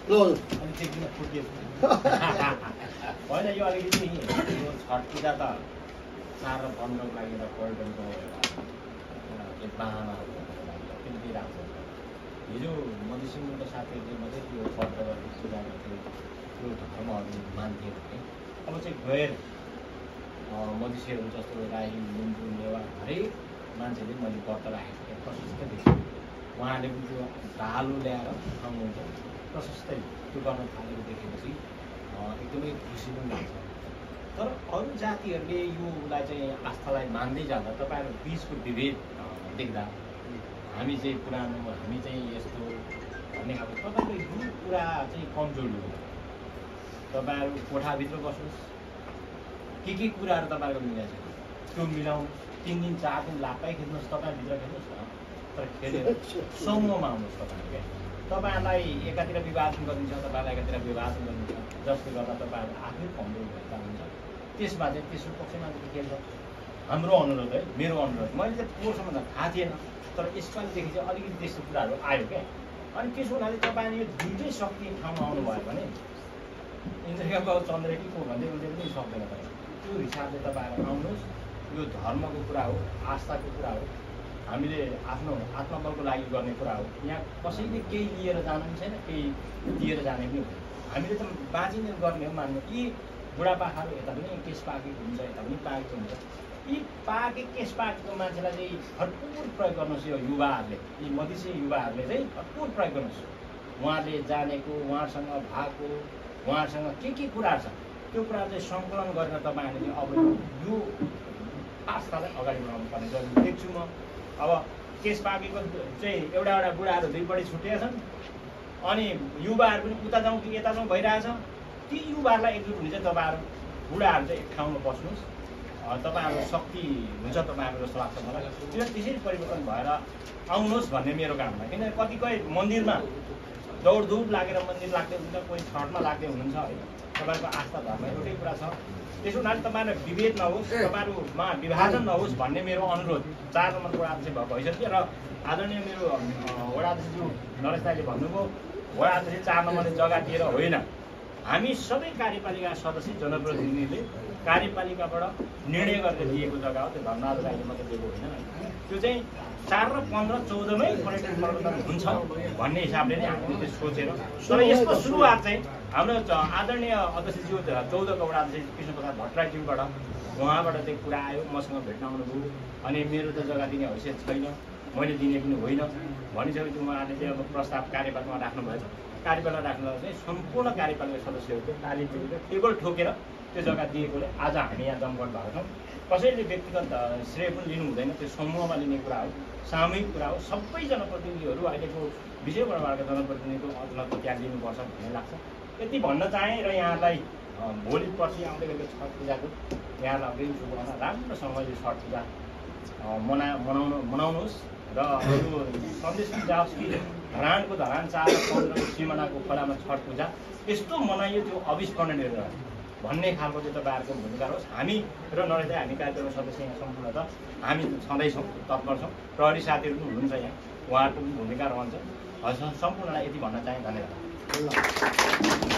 अनि त्यो किन फुटिएको होइन यो अलिकति यो छठ पूजा त 4 र 15 को लागि पर्यटनको एक बाहना हो त्यति राम्रो हिजो मधेसी मुलुकका साथीहरूले मात्रै त्यो व्रत गर्ने पूजा गर्थ्यो त्यो धर्महरू मान्थे भने अब चाहिँ गैर मधेसीहरू जस्तो राई लिम्बू नेवा हरेक मान्छेले मैले व्रत राखेको थिएँ प्रशस्तै देखेँ उहाँले पनि त्यो ढालो ल्याएर खाउनुहुन्छ प्रशस्तै त्यो गर्न थालेको देखेपछि एकदमै खुसी पनि लाग्छ तर अरू जातिहरूले योलाई चाहिँ आस्थालाई मान्दै जाँदा तपाईँहरू बिचको विभेद देख्दा हामी चाहिँ पुरानो हामी चाहिँ यस्तो भन्ने खालको तपाईँको यो कुरा चाहिँ कमजोरी हो तपाईँहरू कोठाभित्र बस्नुहोस् के कुराहरू तपाईँहरूको मिलाएको छ त्यो मिलाउनु 3 दिन 4 दिन लाप्पै खेल्नुहोस् तपाईँभित्र खेल्नुहोस् न तर खेलेर समूहमा आउनुहोस् तपाईँहरू क्या तपाईँहरूलाई एकातिर विभाजन गरिन्छ तपाईँलाई एकातिर विभाजन गरिन्छ जसले गर्दा तपाईँहरू आफै कमजोर भएर जानुहुन्छ त्यसमा चाहिँ तेस्रो पक्षमा चाहिँ खेल्छ हाम्रो अनुरोध है मेरो अनुरोध मैले चाहिँ पोहोरसम्म त थाहा थिएन तर यसपालिदेखि चाहिँ अलिकति त्यस्तो कुराहरू आयो क्या अनि त्यसो हुनाले तपाईँले यो दुइटै शक्ति ठाउँमा आउनुभयो भने इन्द्रियको चन्द्र कि को भन्दै उसले पनि सक्दैन त्यो हिसाबले तपाईँहरू आउनुहोस् यो धर्मको कुरा हो आस्थाको कुरा हो हामीले आफ्नो आत्मबलको लागि गर्ने कुरा हो यहाँ कसैले केही लिएर जानु पनि छैन केही दिएर जाने पनि हो हामीले त बाँचिने गर्ने हो मान्नु यी बुढापाकाहरू यता पनि केस पाकेको हुन्छ यता पनि पाकेको हुन्छ यी केस पाकेको मान्छेलाई चाहिँ भरपुर प्रयोग गर्नुहोस् यो युवाहरूले यी मधेसी युवाहरूले चाहिँ भरपुर प्रयोग गर्नुहोस् उहाँले जानेको उहाँसँग भएको उहाँसँग के कुराहरू छ त्यो कुराहरू चाहिँ सङ्कलन गरेर तपाईँहरूले अब यो आस्थालाई अगाडि बढाउनु पर्ने जरुरी देख्छु म अब केस पाकेको चाहिँ एउटा बुढाहरू दुईपट्टि छुटेका छन् अनि युवाहरू पनि उता जाउँ कि यता जाउँ भइरहेछ ती युवाहरूलाई एकजुट हुने चाहिँ तपाईँहरू बुढाहरू चाहिँ एक ठाउँमा बस्नुहोस् तपाईँहरूको शक्ति हुन्छ तपाईँहरूको जस्तो लाग्छ मलाई त्यो त्यसरी परिवर्तन भएर आउनुहोस् भन्ने मेरो काममा किनभने कतिपय मन्दिरमा दौडधुप लागेर मन्दिर लाग्दै हुनुहुन्छ कोही छठमा लाग्दै हुनुहुन्छ है तपाईँको आस्था धर्म एउटै कुरा छ त्यसो हुनाले तपाईँहरूलाई विभेद नहोस् तपाईँहरूमा विभाजन नहोस् भन्ने मेरो अनुरोध 4 नम्बर वडाध्यक्ष भइसक्यो र आदरणीय मेरो वडाध्यक्षज्यू नरेश दाइले भन्नुभयो वडाध्यक्ष 4 नम्बरले जग्गा दिएर होइन हामी सबै कार्यपालिका सदस्य जनप्रतिनिधिले कार्यपालिकाबाट निर्णय गरेर दिएको जग्गा हो त्यो धर्मराज राईले मात्रै दिएको होइन त्यो चाहिँ 4 र 15 14मै पर्यटन प्रवर्तन हुन्छ भन्ने हिसाबले नै हामीले त्यो सोचेर तर यसको सुरुवात चाहिँ हाम्रो आदरणीय अध्यक्षज्यू 14को वडाध्यक्ष कृष्ण प्रसाद भट्टराईज्यूबाट उहाँबाट चाहिँ कुरा आयो मसँग भेट्न आउनुभयो अनि मेरो त जग्गा दिने हैसियत छैन मैले दिने पनि होइन भनिसकेपछि उहाँले चाहिँ अब प्रस्ताव कार्यपालिकामा राख्नुभएछ कार्यपालिका राख्दा चाहिँ सम्पूर्ण कार्यपालिका सदस्यहरूको ताली टिपेर टेबल ठोकेर त्यो जग्गा दिएकोले आज हामी यहाँ जमघट भएको छौँ कसैले व्यक्तिगत श्रेय पनि लिनु हुँदैन त्यो समूहमा लिने कुरा हो सामूहिक कुरा हो सबै जनप्रतिनिधिहरू अहिलेको विजय प्रभावका जनप्रतिनिधिको अदालतको त्याग लिनुपर्छ भन्ने लाग्छ यति भन्न चाहेँ र यहाँलाई भोलि पर्सि आउँदै गरेको छठ पूजाको यहाँलाई अग्रिम शुभकामना राम्रोसँगले छठ पूजा मनाउनुहोस् र यो सन्देश पनि जाओस् कि धरानको धरान 4 र 15 सिमानाको खोलामा छठ पूजा यस्तो मनाइयो त्यो अविस्मरणीय भन्ने खालको चाहिँ तपाईँहरूको भूमिका होस् हामी र नरेश दाइ हामी कार्यक्रममा सदस्य यहाँ सम्पूर्ण त हामी छँदैछौँ तत्पर छौँ प्रहरी साथीहरू पनि हुनुहुन्छ यहाँ उहाँहरूको पनि भूमिका रहन्छ सम्पूर्णलाई यति भन्न चाहे धन्यवाद।